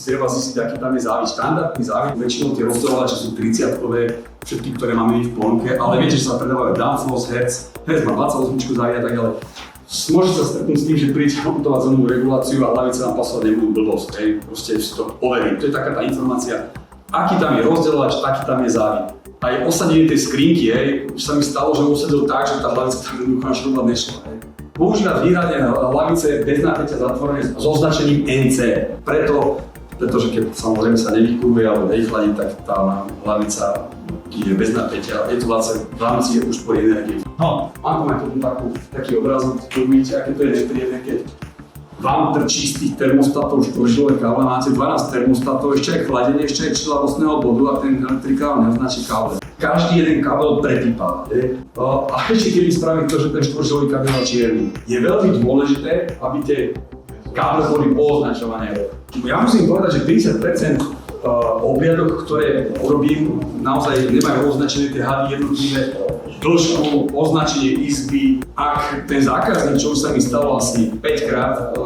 Treba zistiť, aký tam je závit. Štandardný závit, väčšinou tie rozdielovače sú 30-kové, všetky, ktoré máme v ponuke, ale viete, že sa predávajú Danfoss, Hertz má 28 závit a tak ďalej. Môže sa stretnúť s tým, že prídete montovať zónovú reguláciu a hlavice nám pasovať nebudú blbosť, proste si to overím. To je taká tá informácia, aký tam je rozdielovač, aký tam je závit. Aj osadenie tej skrinky, už sa mi stalo, že osadil tak, že tá hlavica tam jednoducho našrobovať nešla. Používať výhradne hlavice bez napätia zatvorené s označením NC. Pretože keď samozrejme sa nevykuruje alebo nevychladí, tak tá hlavica je bez napätia. Je to vlastne v rámci úspor energie. No, mám taký obrazok, tu vidíte, aké to je nepríjemné, keď vám trčí z tých termostatov štvoržilové káble, máte 12 termostatov, ešte aj chladenie, ešte aj čelavostného bodu a ten elektrikál neoznačí káble. Každý jeden kábel prepípava. A ešte keby spravím to, že ten štvoržilový kábel je čierny. Je veľmi dôležité, aby tie káble boli pooznačované. Ja musím povedať, že 50% obliadok, ktoré robím, naozaj nemajú označené tie hady jednotlivé, dĺžku, označenie izby. Ak ten zákazník, čo už sa mi stalo asi 5 krát,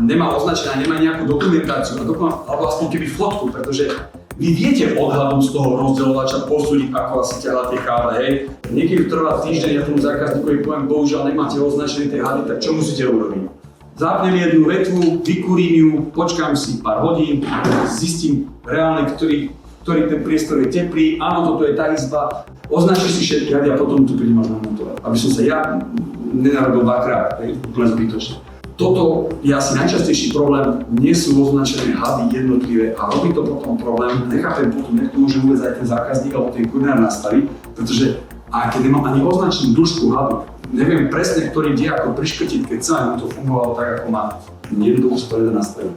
nemá označené, nemá nejakú dokumentáciu, alebo aspoň keby fotku, pretože vy viete odhadom z toho rozdielovača posúdiť, ako asi ťahá tie káble, hej. Niekedy trvá týždeň, ja tomu zákazníkovi poviem, bohužiaľ nemáte označené tie hady, tak čo musíte urobiť? Zapnem jednu vetvu, vykurím ju, počkám si pár hodín, zistím reálne, ktorý ten priestor je teplý, áno, toto je tá izba, označíš si všetky hady a potom tu prídem až namontovať, aby som sa ja nenarobil dvakrát, úplne zbytočne. Toto je asi najčastejší problém, nie sú označené hady jednotlivé a robí to potom problém, nechápem potom, nech to môže vôbec aj ten zákazník alebo ten kurinár nastaviť, pretože aj keď nemám ani označenú dĺžku hadu, neviem presne, ktorý deň ako priškrtiť, keď celé to fungovalo tak, ako má. Jednoducho sa to nedá nastaviť.